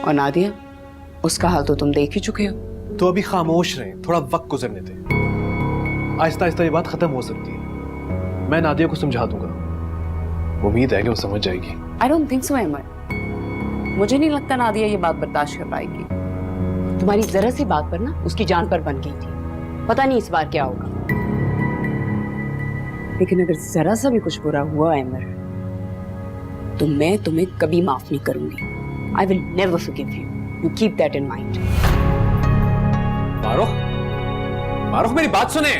और नादिया, उसका हाल तो तुम देख ही चुके हो। तो अभी खामोश रहें, थोड़ा वक्त गुजरने दें। आहिस्ता आहिस्ता ये बात खत्म हो सकती है। मैं नादिया को समझा दूंगा, उम्मीद है कि वो समझ जाएगी। I don't think so Ahmed, मुझे नहीं लगता नादिया ये बात बर्दाश्त कर पाएगी। तुम्हारी जरा सी बात पर ना उसकी जान पर बन गई थी। पता नहीं इस बार क्या होगा, लेकिन अगर जरा सा भी कुछ बुरा हुआ अहमद तो मैं तुम्हें कभी माफ नहीं करूंगी। I will never forgive you, you keep that in mind. Marukh, Marukh मेरी बात सुने।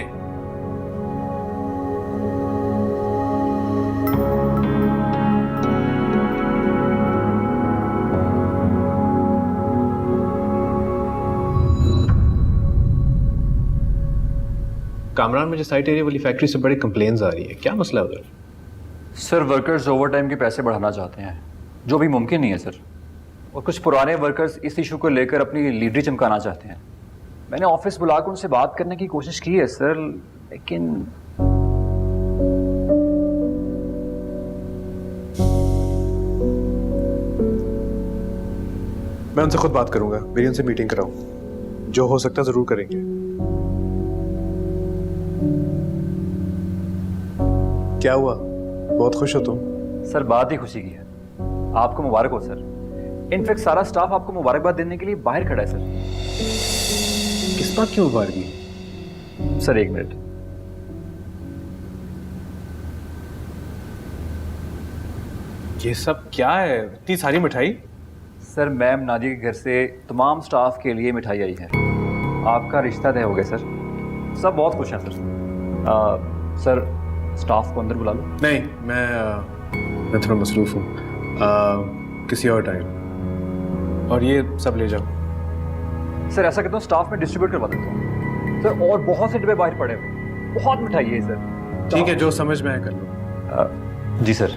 कामरान, मुझे साइट एरिया वाली फैक्ट्री से बड़ी कंप्लेन्स आ रही है, क्या मसला है उधर? सर वर्कर्स ओवर टाइम के पैसे बढ़ाना चाहते हैं, जो भी मुमकिन नहीं है सर। और कुछ पुराने वर्कर्स इस इशू को लेकर अपनी लीडरी चमकाना चाहते हैं। मैंने ऑफिस बुलाकर उनसे बात करने की कोशिश की है सर, लेकिन मैं उनसे खुद बात करूंगा, मेरी उनसे मीटिंग कराओ, जो हो सकता है जरूर करेंगे। क्या हुआ, बहुत खुश हो तुम? सर बात ही खुशी की है। आपको मुबारक हो सर। इनफैक्ट सारा स्टाफ आपको मुबारकबाद देने के लिए बाहर खड़ा है सर। किस बात की मुबारकबाद? सर एक मिनट। ये सब क्या है, इतनी सारी मिठाई? सर मैम नादिया के घर से तमाम स्टाफ के लिए मिठाई आई है। आपका रिश्ता तय हो गया सर। सब बहुत खुश हैं सर। सर स्टाफ को अंदर बुला लो। नहीं, मैं थोड़ा मसरूफ हूँ, किसी और टाइम। और ये सब ले जाओ। सर ऐसा करता हूँ, स्टाफ में डिस्ट्रीब्यूट करवा देता हूँ सर। और बहुत से डब्बे बाहर पड़े हुए, बहुत मिठाई है सर। ठीक है, जो समझ में आए कर लो। जी सर।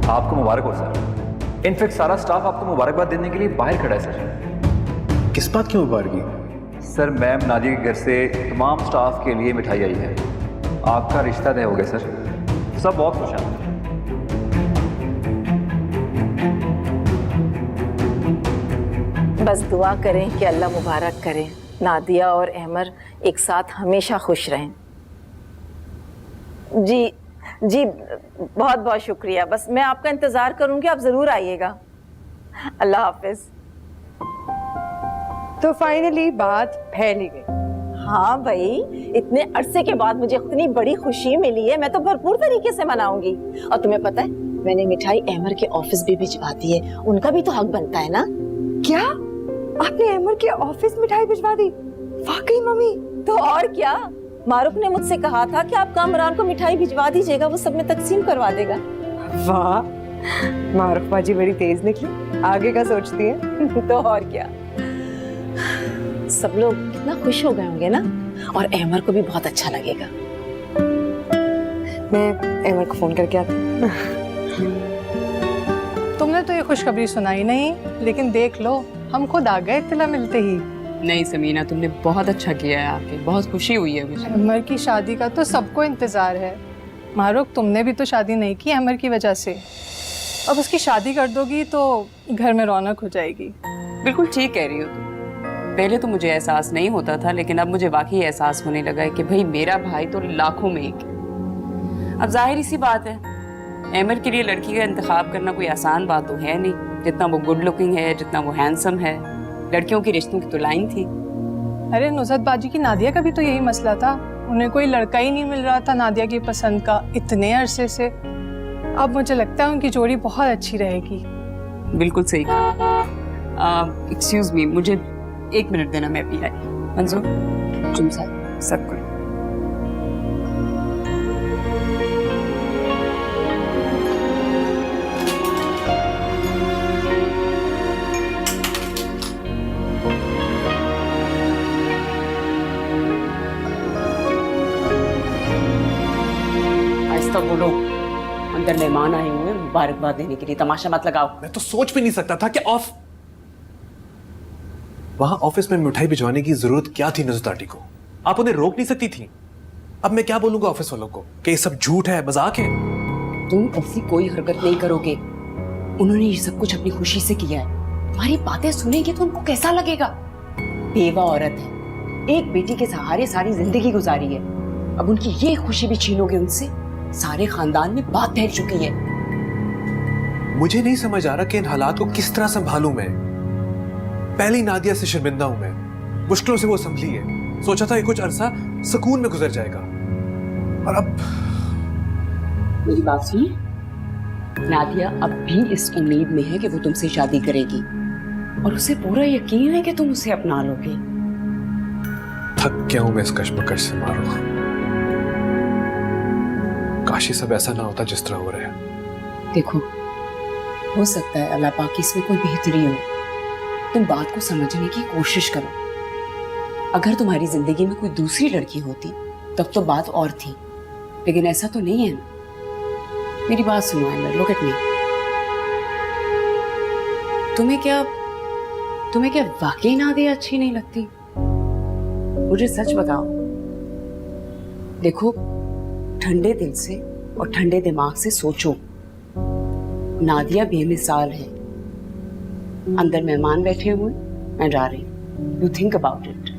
आपको मुबारक हो सर। इनफैक्ट सारा स्टाफ आपको मुबारकबाद देने के लिए बाहर खड़ा है सर। किस बात की मुबारकबाद? सर मैम नादिया के घर से तमाम स्टाफ के लिए मिठाई आई है। आपका रिश्ता तय हो गया सर। सब बहुत खुश हैं। बस दुआ करें कि अल्लाह मुबारक करें, नादिया और अहमर एक साथ हमेशा खुश रहें। जी जी, बहुत बहुत शुक्रिया। बस मैं आपका इंतज़ार करूंगी, आप ज़रूर आइएगा। अल्लाह हाफिज। तो फाइनली बात फैल ही गई। हाँ भाई, इतने अरसे के बाद मुझे इतनी बड़ी खुशी मिली है, मैं तो भरपूर तरीके से मनाऊंगी। और तुम्हें पता है, मैंने मिठाई अहमर के ऑफिस भी भिजवा दी है। उनका भी तो हक बनता है ना। क्या आपने अहमर के ऑफिस मिठाई भिजवा दी? वाकई मम्मी? तो और क्या, मारूफ ने मुझसे कहा था कि आप कामरान को मिठाई भिजवा दीजिएगा, वो सब में तकसीम करवा देगा। वाह, मारूफ बाजी बड़ी तेज निकली, आगे का सोचती है। तो और क्या, सब लोग कितना खुश हो गए होंगे ना। और अहमर को भी बहुत अच्छा लगेगा। मैं अहमर को फोन करके आती हूँ। तुमने तो ये खुशखबरी सुनाई नहीं, लेकिन देख लो हम खुद आ गए इत्तला मिलते ही। नहीं समीना, तुमने बहुत अच्छा किया है, आके बहुत खुशी हुई है मुझे। अमर की शादी का तो सबको इंतजार है। मारूफ, तुमने भी तो शादी नहीं की अमर की वजह से। अब उसकी शादी कर दोगी तो घर में रौनक हो जाएगी। बिल्कुल ठीक कह रही हो तुम। पहले तो मुझे एहसास नहीं होता था, लेकिन अब मुझे वाकई एहसास होने लगा है कि भाई मेरा भाई तो लाखों में एक है। अब जाहिर सी बात है, अमर के लिए लड़की का इंतखाब करना कोई आसान बात तो है नहीं। जितना वो गुड लुकिंग है, जितना वो हैंडसम है, लड़कियों की रिश्तों की तो लाइन थी। अरे नुसरत बाजी की नादिया का भी तो यही मसला था, उन्हें कोई लड़का ही नहीं मिल रहा था नादिया की पसंद का इतने अरसे से। अब मुझे लगता है उनकी जोड़ी बहुत अच्छी रहेगी। बिल्कुल सही कहा। एक्सक्यूज मी, मुझे 1 मिनट देना, मैं अभी आई। मंजूर, तुम सब कुछ। आहिस्ता बोलो, अंदर मेहमान आए हुए हैं मुबारकबाद देने के लिए, तमाशा मत लगाओ। मैं तो सोच भी नहीं सकता था कि वहां ऑफिस में मिठाई भिजवाने की जरूरत क्या थी नजुत आंटी को? आप उन्हें रोक नहीं सकती थी? अब मैं क्या बोलूंगा ऑफिस वालों को कि ये सब झूठ है, मजाक है? तुम ऐसी कोई हरकत नहीं करोगे। उन्होंने ये सब कुछ अपनी खुशी से किया है। तुम्हारी बातें सुनेंगे तो उनको कैसा लगेगा? बेवा औरत है, एक बेटी के सहारे सारी जिंदगी गुजारी है। अब उनकी ये खुशी भी छीनोगे उनसे? सारे खानदान में बात फैल चुकी है। मुझे नहीं समझ आ रहा कि इन हालात को किस तरह संभालूं मैं। पहली नादिया से शर्मिंदा हूं मैं, मुश्किलों से वो संभली है। सोचा था ये कुछ अरसा सुकून में गुजर जाएगा, और अब मेरी बात सुनिए, नादिया अब भी इस उम्मीद में है कि वो तुमसे शादी करेगी, और उसे पूरा यकीन है कि तुम उसे अपना लोगे। थक गया हूं मैं इस कश्मकश से मारूं। काश ये सब ऐसा ना होता जिस तरह हो रहा है। देखो, हो सकता है अल्लाह पाक इसमें कोई बेहतरी हो। तुम बात को समझने की कोशिश करो। अगर तुम्हारी जिंदगी में कोई दूसरी लड़की होती तब तो बात और थी, लेकिन ऐसा तो नहीं है ना। मेरी बात सुनो आमिर, लुक एट मी। तुम्हें क्या वाकई नादिया अच्छी नहीं लगती? मुझे सच बताओ। देखो, ठंडे दिल से और ठंडे दिमाग से सोचो। नादिया बेमिसाल है। अंदर मेहमान बैठे हुए, मैं जा रही हूँ। You think about it.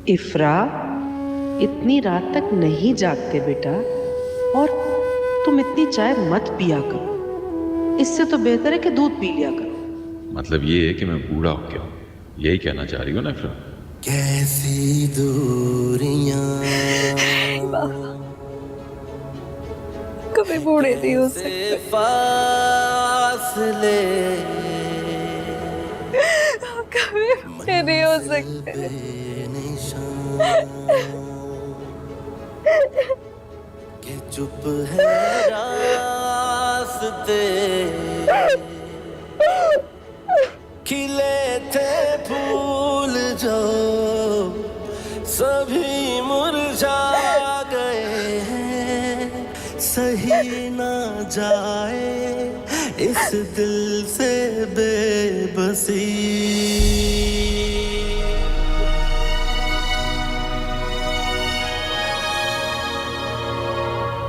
इफ्रा, इतनी रात तक नहीं जागते बेटा, और तुम इतनी चाय मत पिया करो। इससे तो बेहतर है कि दूध पी लिया करो। मतलब ये है कि मैं बूढ़ा हो गया हूँ, यही कहना चाह रही हो ना इफ्रा? कैसी दूरियां कभी बूढ़े नहीं हो सकते, फासले कभी बूढ़े नहीं हो सकते। के चुप है रास्ते, खिले थे फूल जो सभी मुरझा गए हैं। सही ना जाए इस दिल से बेबसी।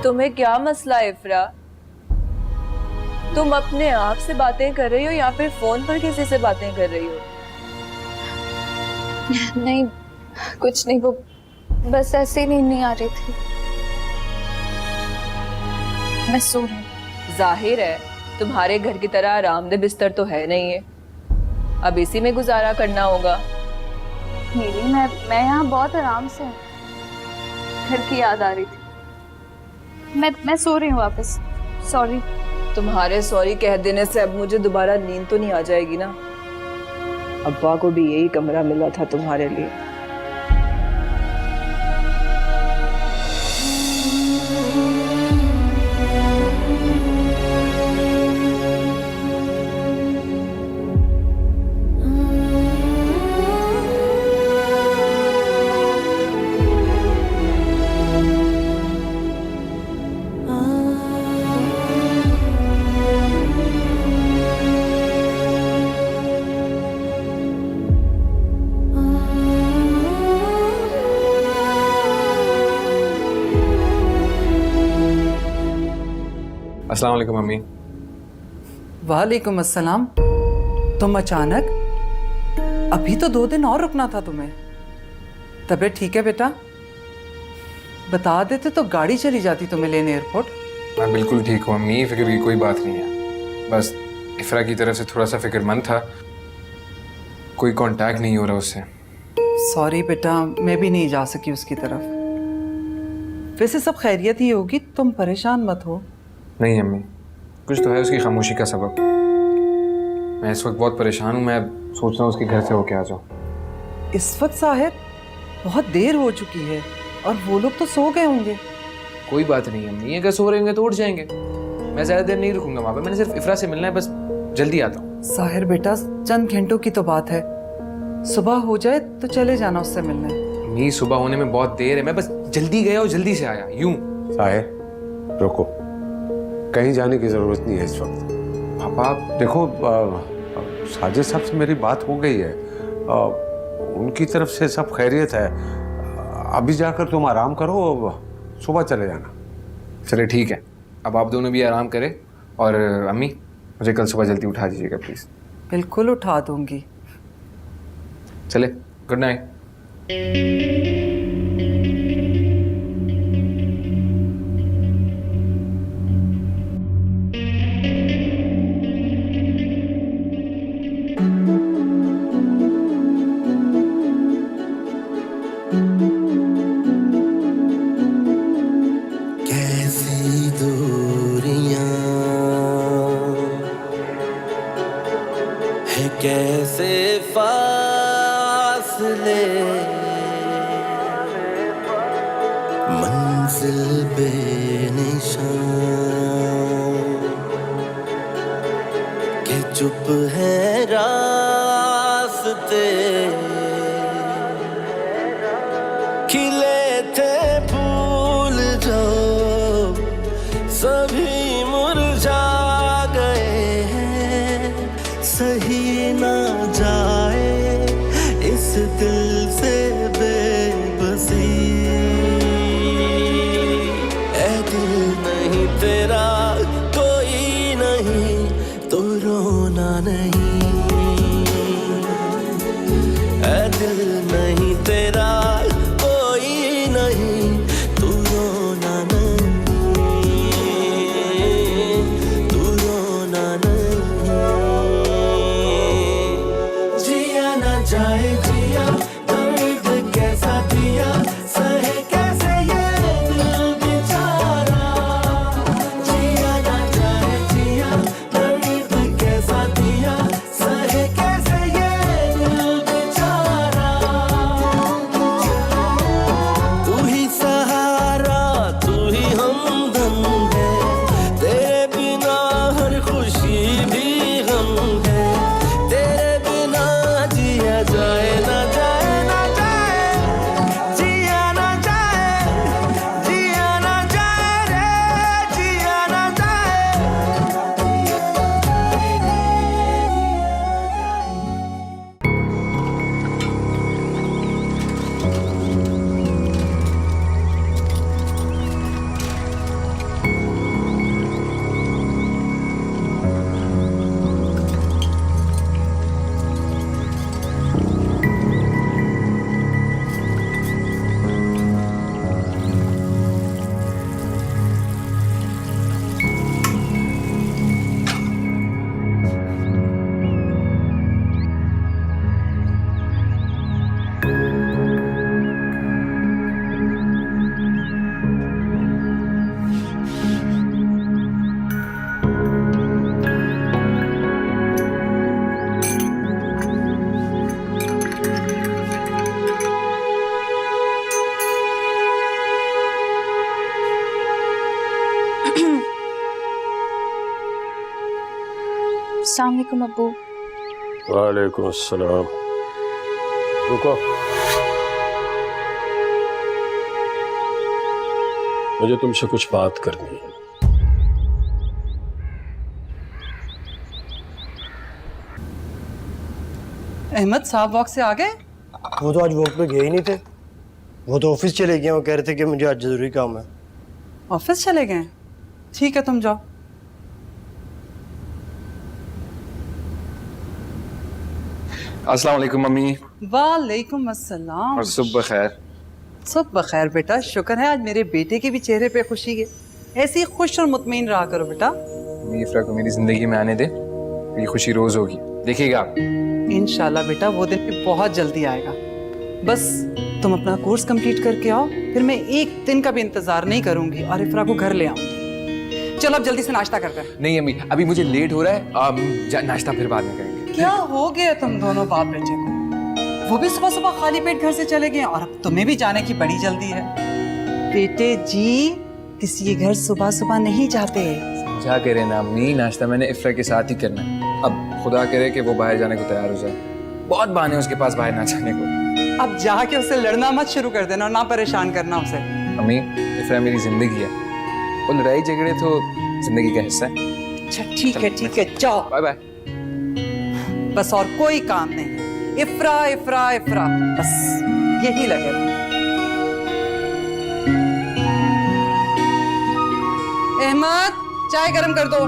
तुम्हें क्या मसला है इफ्रा? तुम अपने आप से बातें कर रही हो या फिर फोन पर किसी से बातें कर रही हो? नहीं, कुछ नहीं, वो बस ऐसे ही नींद नहीं आ रही थी। मैं सो रही हूँ। जाहिर है तुम्हारे घर की तरह आरामदेह बिस्तर तो है नहीं है, अब इसी में गुजारा करना होगा। नीली, मैं यहाँ बहुत आराम से हूँ। घर की याद आ रही थी। मैं सो रही हूँ वापस। सॉरी। तुम्हारे सॉरी कह देने से अब मुझे दोबारा नींद तो नहीं आ जाएगी ना? अब्बा को भी यही कमरा मिला था तुम्हारे लिए। अस्सलाम वालेकुम मम्मी। वालेकुम अस्सलाम। तुम अचानक? अभी तो 2 दिन और रुकना था तुम्हें। तबीयत ठीक है बेटा? बता देते तो गाड़ी चली जाती तुम्हें लेने एयरपोर्ट। मैं बिल्कुल ठीक हूँ अम्मी, फिक्र की कोई बात नहीं है। बस इफ्रा की तरफ से थोड़ा सा फिक्रमंद था, कोई कांटेक्ट नहीं हो रहा उससे। सॉरी बेटा, मैं भी नहीं जा सकी उसकी तरफ। वैसे सब खैरियत ही होगी, तुम परेशान मत हो। नहीं अम्मी, कुछ तो है उसकी खामोशी का सबब। मैं इस वक्त बहुत परेशान हूँ, मैं सोच रहा हूँ उसके घर से होके आ जाऊँ। इस वक्त साहिद बहुत देर हो चुकी है और वो लोग तो सो गए होंगे। कोई बात नहीं अम्मी, अगर सो रहे होंगे तो उठ जाएंगे। मैं ज़्यादा देर नहीं रुकूंगा वहाँ पे, मैंने सिर्फ इफ्रा से मिलना है, बस जल्दी आता हूँ। साहिर बेटा, चंद घंटों की तो बात है, सुबह हो जाए तो चले जाना उससे मिलने। अम्मी सुबह होने में बहुत देर है, मैं बस जल्दी गया और जल्दी से आया, यूं। साहिर रुको, कहीं जाने की जरूरत नहीं है इस वक्त। पापा देखो, साजिद साहब से मेरी बात हो गई है, उनकी तरफ से सब खैरियत है। अभी जाकर तुम आराम करो, सुबह चले जाना। चले ठीक है, अब आप दोनों भी आराम करें, और अम्मी मुझे कल सुबह जल्दी उठा दीजिएगा प्लीज। बिल्कुल उठा दूंगी। चले, गुड नाइट। कैसी दूरियां है, कैसे फासले, मंजिल बेनिशान के चुप है रास्ते, खिले थे फूल जो सभी मुरझा गए हैं, सही ना जाए इस दिल से बेबसी। ऐ दिल नहीं तेरा कोई नहीं तो रोना नहीं, ऐ दिल नहीं तेरा कोई नहीं तू रोना नहीं, तू रोना नहीं। जिया ना जाए जिया, दर्द कैसा दिया, सहे कैसे ये दिल बेचारा। जिया ना जाए जिया, दर्द कैसा दिया, सहे कैसे ये दिल बेचारा। तू ही सहारा, तू ही हमदम है, तेरे बिना हर खुशी भी गम है, तेरे बिना जिया जाए ना जाए ना जाए, जिया ना जाए, जिया ना जाए रे, जिया ना जाए। अस्सलाम वालेकुम अब्बू। वालेकुम अस्सलाम। रुको, मुझे तुमसे कुछ बात करनी है। अहमद साहब वॉक से आ गए? वो तो आज वॉक पे गए ही नहीं थे, वो तो ऑफिस चले गए। वो कह रहे थे कि मुझे आज जरूरी काम है। ऑफिस चले गए? ठीक है, तुम जाओ। अस्सलाम वालेकुम मम्मी। वालेकुम अस्सलाम। और सुबह खैर। सुबह खैर बेटा, शुक्र है आज मेरे बेटे के भी चेहरे पे खुशी है। ऐसे ही खुश और मुतमईन रहा करो बेटा। इफ्रा को मेरी जिंदगी में आने दे, ये खुशी रोज होगी, देखिएगा आप। इंशाल्लाह बेटा वो दिन भी बहुत जल्दी आएगा। बस तुम अपना कोर्स कंप्लीट करके आओ, फिर मैं एक दिन का भी इंतजार नहीं करूंगी और इफ्रा को घर ले आऊंगी। चलो अब जल्दी से नाश्ता करते हैं। नहीं अम्मी, अभी मुझे लेट हो रहा है, नाश्ता फिर बाद में करेंगे। क्या हो गया तुम दोनों बाप बेटे को? वो भी सुबह सुबह खाली पेट घर से चले गए और अब तुम्हें भी जाने की बड़ी जल्दी है। बेटे जी किसी के घर सुबह सुबह नहीं जाते। समझा करे ना अम्मी, नाश्ता मैंने इफ्रा के साथ ही करना है। अब खुदा करे कि वो बाहर जाने को तैयार हो जाए, बहुत बहाने उसके पास बाहर ना जाने को। अब जाके उससे लड़ना मत शुरू कर देना और ना परेशान करना उसे। अम्मी इफ्रा मेरी जिंदगी है, वो लड़ाई झगड़े तो जिंदगी का हिस्सा है। अच्छा ठीक है जाओ, बाय बाय। बस और कोई काम नहीं, इफ्रा इफ्रा इफ्रा, बस यही लगे रहो। अहमद चाय गरम कर दो।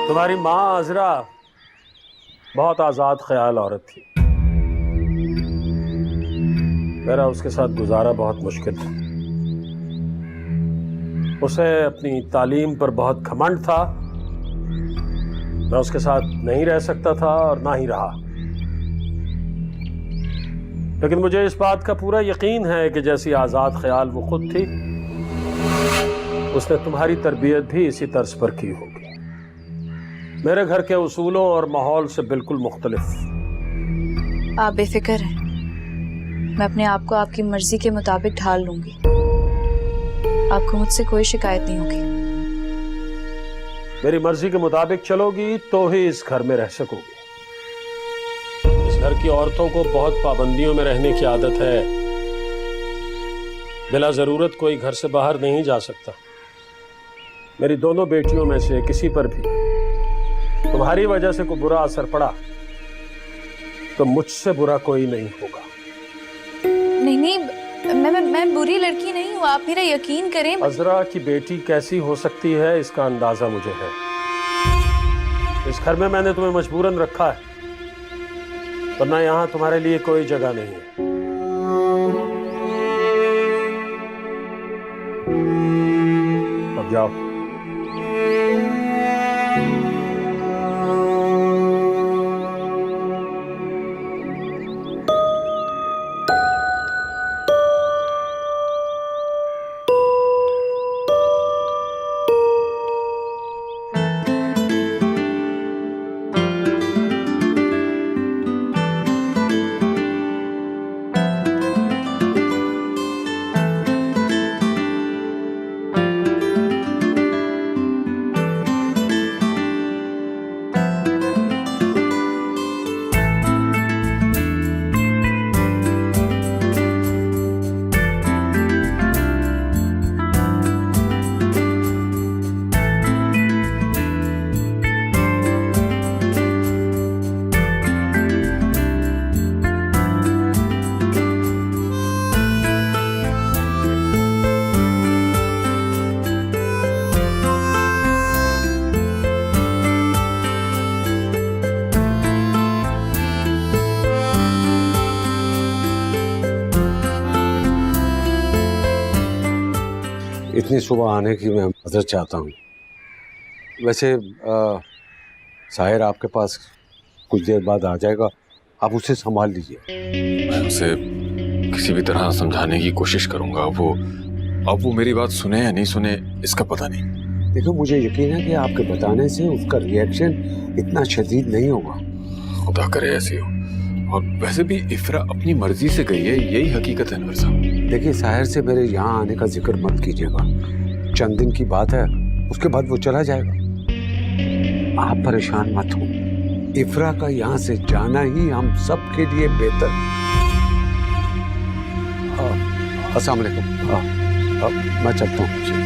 तुम्हारी माँ अजरा बहुत आज़ाद ख्याल औरत थी। मेरा उसके साथ गुजारा बहुत मुश्किल था। उसे अपनी तालीम पर बहुत घमंड था। मैं उसके साथ नहीं रह सकता था और ना ही रहा। लेकिन मुझे इस बात का पूरा यकीन है कि जैसी आज़ाद ख्याल वो खुद थी, उसने तुम्हारी तरबियत भी इसी तर्ज पर की होगी। मेरे घर के उसूलों और माहौल से बिल्कुल मुख्तलिफ। आप बेफिक्र हैं, मैं अपने आप को आपकी मर्जी के मुताबिक ढाल लूंगी। आपको मुझसे कोई शिकायत नहीं होगी। मेरी मर्जी के मुताबिक चलोगी तो ही इस घर में रह सकोगी। इस घर की औरतों को बहुत पाबंदियों में रहने की आदत है। बिला जरूरत कोई घर से बाहर नहीं जा सकता। मेरी दोनों बेटियों में से किसी पर भी तुम्हारी वजह से कोई बुरा असर पड़ा तो मुझसे बुरा कोई नहीं होगा। नहीं, मैं बुरी लड़की नहीं हूँ, आप मेरा यकीन करें। अजरा की बेटी कैसी हो सकती है इसका अंदाजा मुझे है। इस घर में मैंने तुम्हें मजबूरन रखा है, वरना यहाँ तुम्हारे लिए कोई जगह नहीं है। अब जाओ। इतनी सुबह आने की मैं मदद चाहता हूँ। वैसे साहिर आपके पास कुछ देर बाद आ जाएगा, आप उसे संभाल लीजिए। मैं उसे किसी भी तरह समझाने की कोशिश करूंगा। अब वो मेरी बात सुने या नहीं सुने इसका पता नहीं। देखो मुझे यकीन है कि आपके बताने से उसका रिएक्शन इतना शदीद नहीं होगा। खुदा करे ऐसी हो। और वैसे भी इफ्रा अपनी मर्जी से गई है, यही हकीकत है अनवर साहब। देखिए साहिर से मेरे यहाँ आने का जिक्र मत कीजिएगा। चंद दिन की बात है, उसके बाद वो चला जाएगा। आप परेशान मत हो। इफ्रा का यहाँ से जाना ही हम सब के लिए बेहतर। अस्सलाम वालेकुम। मैं चलता हूँ।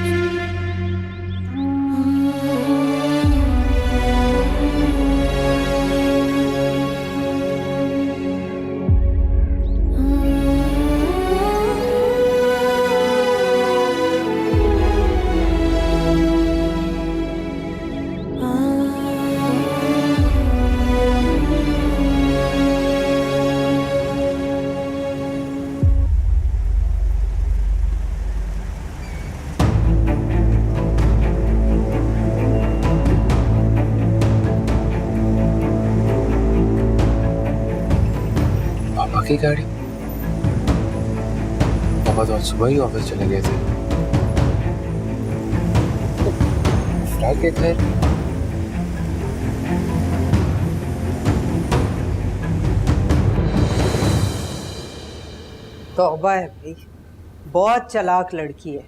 गई गाड़ी? पापा तो आज सुबह ही ऑफिस चले गए थे। इफ्रा के घर? तौबा है भाई, बहुत चालाक लड़की है।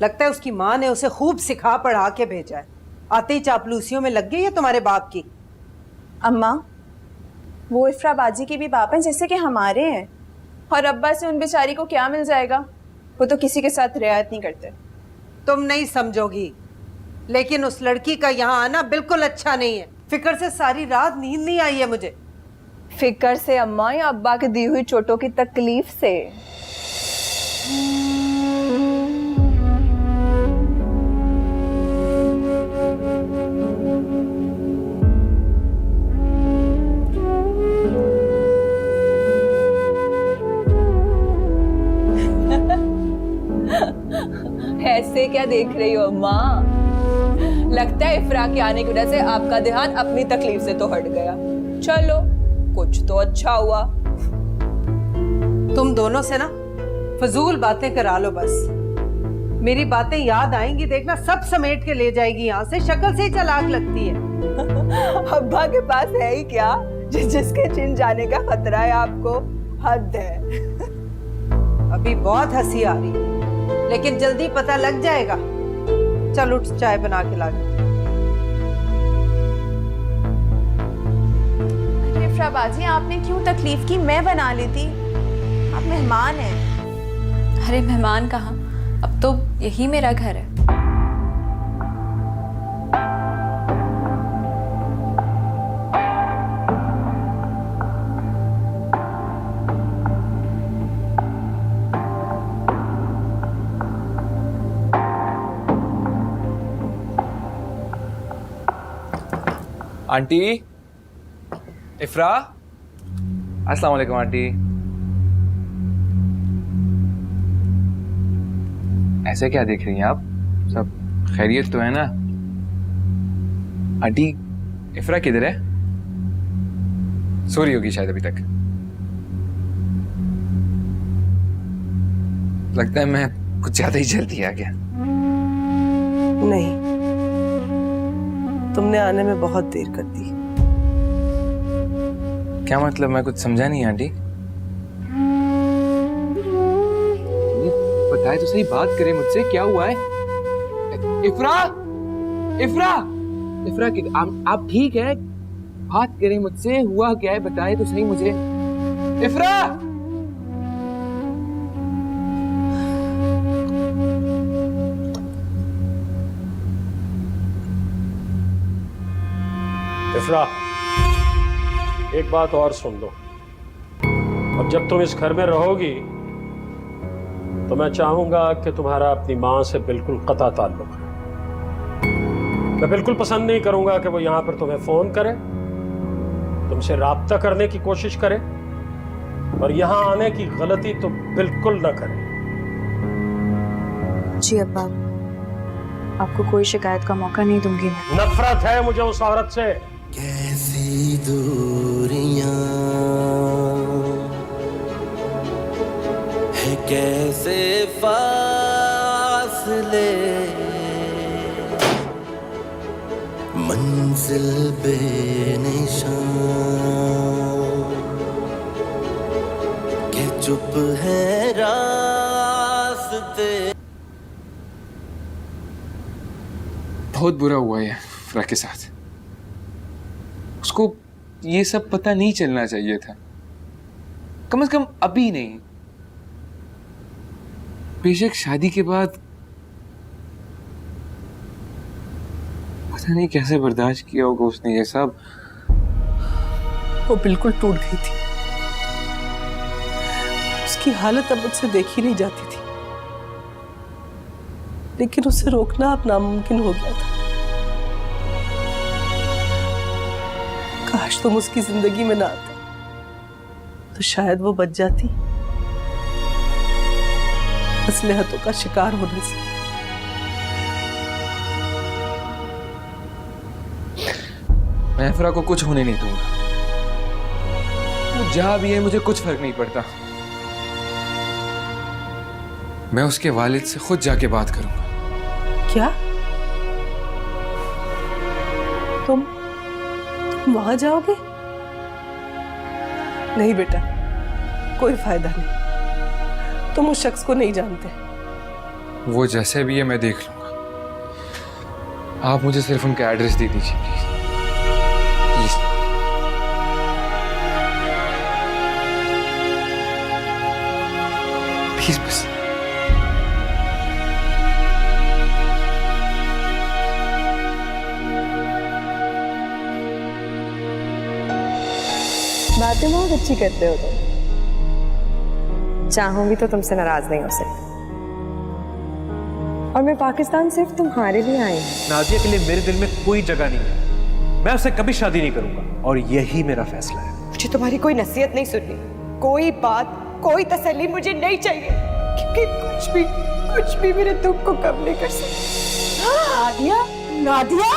लगता है उसकी माँ ने उसे खूब सिखा पढ़ा के भेजा है। आते ही चापलूसियों में लग गई है तुम्हारे बाप की। अम्मा, वो इफ्रा बाजी के भी बाप हैं जैसे कि हमारे हैं, और अब्बा से उन बेचारी को क्या मिल जाएगा? वो तो किसी के साथ रियायत नहीं करते। तुम नहीं समझोगी, लेकिन उस लड़की का यहाँ आना बिल्कुल अच्छा नहीं है। फिक्र से सारी रात नींद नहीं आई है मुझे। फिक्र से अम्मा या अब्बा के दी हुई चोटों की तकलीफ से? ऐसे क्या देख रही हो अम्मा? लगता है इफ्रा के आने की वजह से आपका ध्यान अपनी तकलीफ से तो हट गया। चलो, कुछ तो अच्छा हुआ। तुम दोनों से ना फजूल बातें करा लो बस। मेरी बातें याद आएंगी, देखना सब समेट के ले जाएगी यहाँ से। शक्ल से ही चालाक लगती है। अब्बा के पास है ही क्या जिसके चिन जाने का खतरा है आपको? हद है। अभी बहुत हंसी आ रही है, लेकिन जल्दी पता लग जाएगा। चल उठ, चाय बना के ला दे। इफ्रा बाजी, आपने क्यों तकलीफ की? मैं बना लेती। आप मेहमान हैं। अरे मेहमान कहाँ, अब तो यही मेरा घर है। आंटी इफ्रा, अस्सलाम वालेकुम आंटी। ऐसे क्या देख रही हैं आप? सब खैरियत तो है ना? आंटी इफ्रा किधर है? सो रही होगी शायद अभी तक। लगता है मैं कुछ ज्यादा ही जल्दी आ गया। नहीं, तुमने आने में बहुत देर कर दी। क्या मतलब? मैं कुछ समझा नहीं आंटी। बताए तो सही, बात करे मुझसे, क्या हुआ है? इफ्रा, इफ्रा, इफ्रा आप ठीक है? बात करें मुझसे, हुआ क्या है? बताए तो सही मुझे। इफ्रा! इफ्रा, एक बात और सुन लो। अब जब तुम इस घर में रहोगी तो मैं चाहूंगा कि तुम्हारा अपनी मां से बिल्कुल कता ताल्लुक है। मैं बिल्कुल पसंद नहीं करूंगा कि वो यहां पर तुम्हें फोन करे, तुमसे राब्ता करने की कोशिश करे, और यहां आने की गलती तो बिल्कुल ना करे। जी अब्बा, आपको कोई शिकायत का मौका नहीं दूंगी मैं। नफरत है मुझे उस औरत से। कैसी दूरियां है, कैसे फासले, मंजिल बेनिशान के चुप है रास्ते। बहुत बुरा हुआ है इफ्रा के साथ। उसको ये सब पता नहीं चलना चाहिए था, कम से कम अभी नहीं। बेशक शादी के बाद पता नहीं कैसे बर्दाश्त किया होगा उसने ये सब। वो बिल्कुल टूट गई थी। उसकी हालत अब मुझसे देखी नहीं जाती थी, लेकिन उसे रोकना अब नामुमकिन हो गया था। काश तुम उसकी जिंदगी में ना आते तो शायद वो बच जाती असलहतों का शिकार होने से। मैं इफ्रा को कुछ होने नहीं दूंगा। वो जहां भी है मुझे कुछ फर्क नहीं पड़ता। मैं उसके वालिद से खुद जाके बात करूंगा। क्या? तुम वहां जाओगे? नहीं बेटा, कोई फायदा नहीं। तुम उस शख्स को नहीं जानते। वो जैसे भी है मैं देख लूंगा। आप मुझे सिर्फ उनका एड्रेस दे दीजिए प्लीज। प्लीज। प्लीज बस। बातें बहुत अच्छी करते हो तुम। चाहूंगी तो तुमसे नाराज नहीं हो सकती। और मैं पाकिस्तान सिर्फ तुम्हारे लिए आई हूँ। नादिया के लिए मेरे दिल में कोई जगह नहीं है। मैं उससे कभी शादी नहीं करूंगा और यही मेरा फैसला है। मुझे तुम्हारी कोई नसीहत नहीं सुननी, कोई बात, कोई तसल्ली मुझे नहीं चाहिए, क्योंकि कुछ भी मेरे दुख को कम नहीं कर सकता। नादिया, नादिया,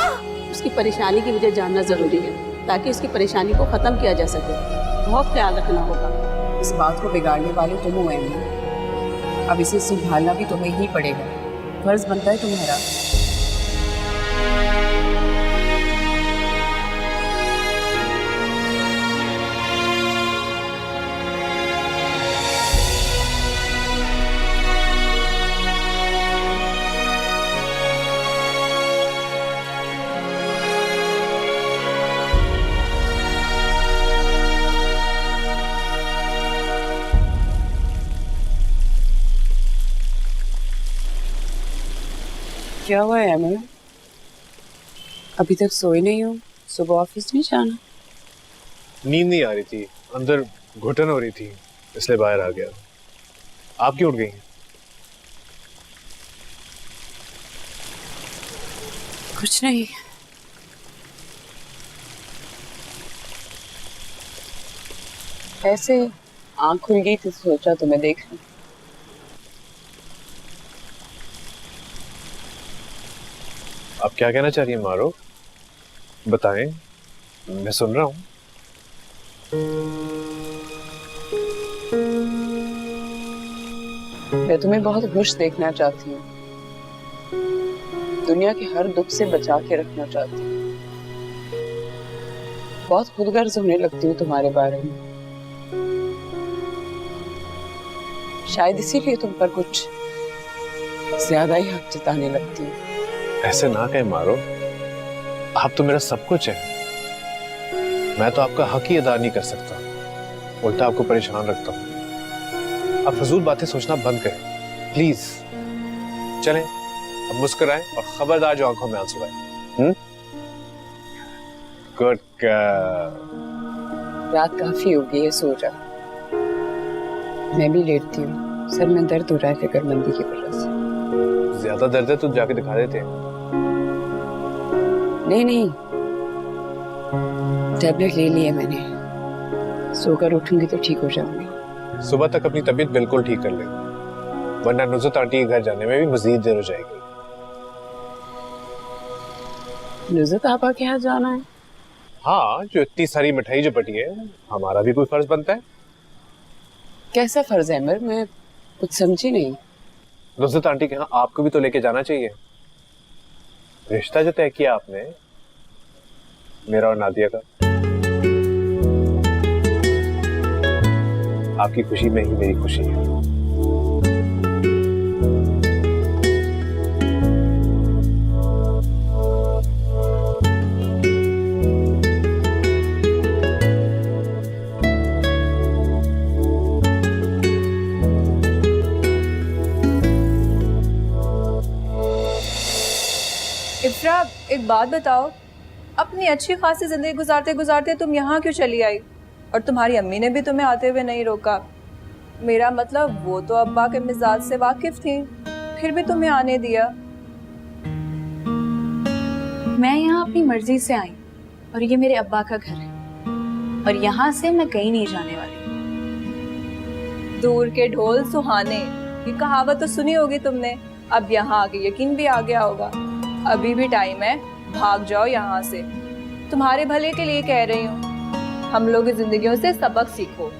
उसकी परेशानी की वजह जानना जरूरी है ताकि उसकी परेशानी को खत्म किया जा सके। बहुत ख्याल रखना होगा। इस बात को बिगाड़ने वाले तुम हुए हैं। अब इसे संभालना भी तुम्हें ही पड़ेगा। फर्ज बनता है तुम्हारा। क्या हुआ है अमर? अभी तक सोए नहीं हो? सुबह ऑफिस नहीं जाना? नींद नहीं आ रही थी, अंदर घुटन हो रही थी, इसलिए बाहर आ गया। आप क्यों उठ गई हैं? कुछ नहीं। ऐसे आँख खुल गई थी, सोचा तुम्हें देख लूं। आप क्या कहना चाह रही हैं मारो? बताएं, मैं सुन रहा हूं। मैं तुम्हें बहुत खुश देखना चाहती हूँ। दुनिया के हर दुख से बचा के रखना चाहती हूँ। बहुत खुदगर्ज होने लगती हूँ तुम्हारे बारे में। शायद इसीलिए तुम पर कुछ ज्यादा ही हक जताने लगती हूँ। ऐसे ना कहें मारो, आप तो मेरा सब कुछ है। मैं तो आपका हक ही अदा नहीं कर सकता, उल्टा आपको परेशान रखता हूँ। आप फजूल बातें सोचना बंद करें प्लीज। चलें, अब मुस्कुराएं और खबरदार जो आंखों में आंसू आए। Good girl. रात काफी होगी है, सो जा। मैं भी लेटती हूँ, सर में दर्द हो रहा है फिक्रमंदी की वजह से। ज्यादा दर्द है तो जाके दिखा देते हैं। नहीं, टैबलेट ले ली है मैंने। सोकर उठूंगी तो ठीक हो जाऊंगी। सुबह तक अपनी तबीयत बिल्कुल ठीक कर ले, वरना नुज़रत आंटी के घर जाने में भी मजीद देर हो जाएगी। नुज़रत आपा के यहाँ जाना है? हाँ, जो इतनी सारी मिठाई जो बटी है, हमारा भी कोई फर्ज बनता है। कैसा फर्ज है अमर? मैं कुछ समझी नहीं। नुज़रत आंटी के यहाँ आपको भी तो लेके जाना चाहिए। रिश्ता जो तय किया आपने मेरा और नादिया का, आपकी खुशी में ही मेरी खुशी है। इफ्रा, एक बात बताओ, अपनी अच्छी खासी जिंदगी गुजारते गुजारते तुम यहाँ क्यों चली आई? और तुम्हारी अम्मी ने भी तुम्हें आते हुए नहीं रोका। मेरा मतलब, वो तो अब्बा के मिजाज से वाकिफ थी, फिर भी तुम्हें आने दिया। मैं यहाँ अपनी मर्जी से आई और ये मेरे अब्बा का घर है और यहाँ से मैं कहीं नहीं जाने वाली। दूर के ढोल सुहाने, ये कहावत तो सुनी होगी तुमने। अब यहाँ आके यकीन भी आ गया होगा। अभी भी टाइम है, भाग जाओ यहाँ से। तुम्हारे भले के लिए कह रही हूँ। हम लोग की जिंदगियों से सबक सीखो।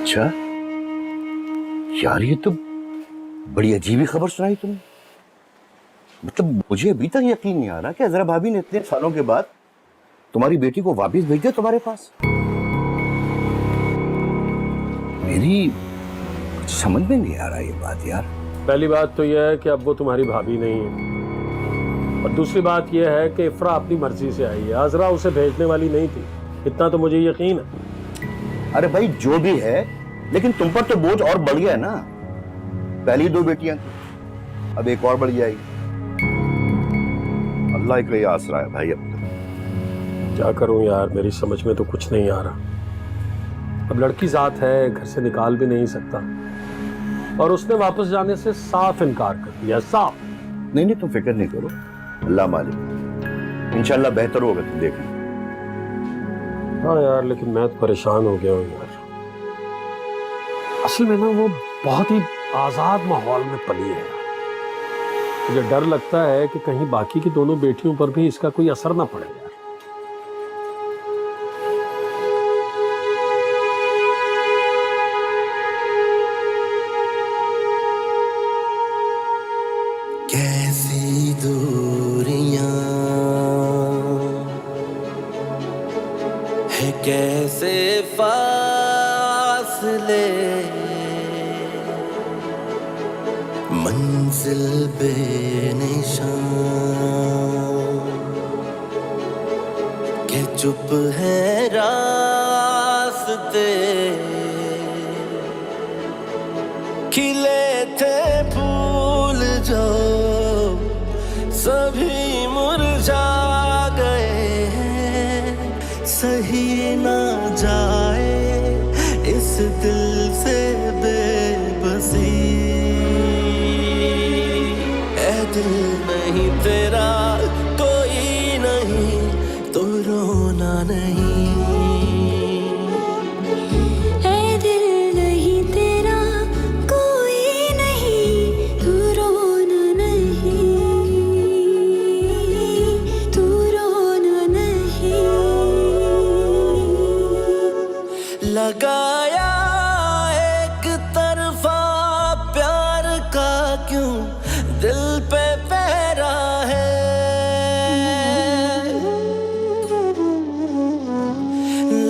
अच्छा यार, ये तो बड़ी अजीब ही खबर सुनाई तुमने। मतलब मुझे अभी तक यकीन नहीं आ रहा कि अजरा भाभी ने इतने सालों के बाद तुम्हारी बेटी को वापस भेज दिया तुम्हारे पास। मेरी कुछ समझ में नहीं आ रहा ये बात यार। पहली बात तो यह है कि अब वो तुम्हारी भाभी नहीं है, और दूसरी बात यह है कि इफ्रा अपनी मर्जी से आई है। अजरा उसे भेजने वाली नहीं थी, इतना तो मुझे यकीन है। अरे भाई जो भी है, लेकिन तुम पर तो बोझ और बढ़ गया ना। पहली 2 बेटियां थी, अब एक और बढ़ जाएगी। अल्लाह का ही आसरा है भाई। अब क्या करूं यार, मेरी समझ में तो कुछ नहीं आ रहा। अब लड़की जात है, घर से निकाल भी नहीं सकता, और उसने वापस जाने से साफ इनकार कर दिया, साफ। नहीं तुम फिक्र नहीं करो, अल्लाह मालिक, इंशाल्लाह बेहतर होगा, तुम देखना। हाँ यार, लेकिन मैं तो परेशान हो गया हूँ यार। असल में ना वो बहुत ही आजाद माहौल में पली है। मुझे डर लगता है कि कहीं बाकी की दोनों बेटियों पर भी इसका कोई असर ना पड़े यार। कैसी दूरियां है, कैसे फासले, मंजिल बेनिशान के चुप है रास्ते, खिले थे फूल जो सभी मुरझा गए हैं। सही ना जाए इस दिल से बेबसी, ऐ दिल नहीं तेरा कोई नहीं तो रोना नहीं। ऐ दिल नहीं तेरा कोई नहीं तू रोना नहीं, तू रोना नहीं। लगाया एक तरफा प्यार का क्यों दिल पे पहरा है,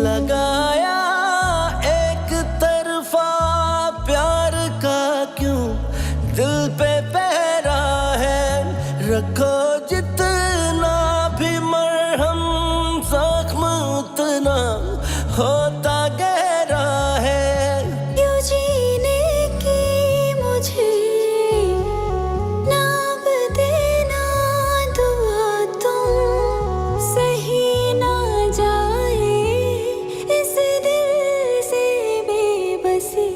लगाया एक तरफा प्यार का क्यों दिल पे पहरा है। रखो जितना भी मरहम जख्म उतना होता गहरा है। यूं जीने की मुझे नाम देना दुआ, तुम सही ना जाए इस दिल से बेबसी।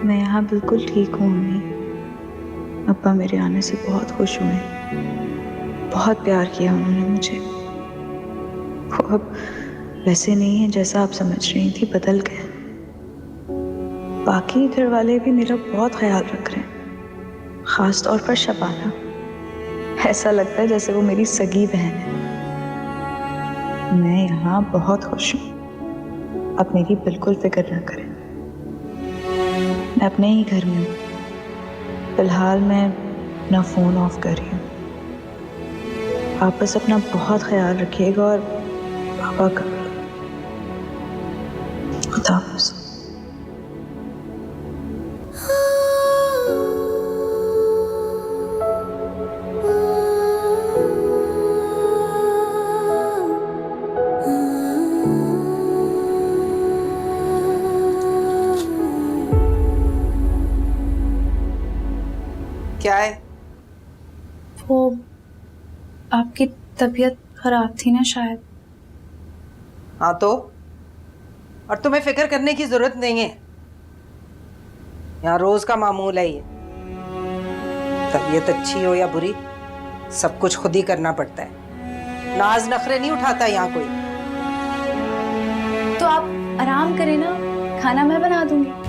मैं यहाँ बिल्कुल ठीक हूँ अम्मी। अब्बा मेरे आने से बहुत खुश हुए, बहुत प्यार किया उन्होंने मुझे। वो अब वैसे नहीं है जैसा आप समझ रही थी, बदल गए। बाकी घर वाले भी मेरा बहुत ख्याल रख रहे हैं, खास तौर पर शबाना। ऐसा लगता है जैसे वो मेरी सगी बहन है। मैं यहाँ बहुत खुश हूँ, अब मेरी बिल्कुल फिक्र ना करें। मैं अपने ही घर में हूँ फिलहाल। मैं अपना फोन ऑफ कर रही हूँ। आप बस अपना बहुत ख्याल रखिएगा और पापा का। खुदा हाफ़िज़। क्या है? वो आपकी तबीयत खराब थी ना शायद। हाँ तो? और तुम्हें फिक्र करने की जरूरत नहीं है, यहाँ रोज का मामूल है ये। तबीयत अच्छी हो या बुरी, सब कुछ खुद ही करना पड़ता है। नाज नखरे नहीं उठाता यहाँ कोई। तो आप आराम करें ना, खाना मैं बना दूंगी।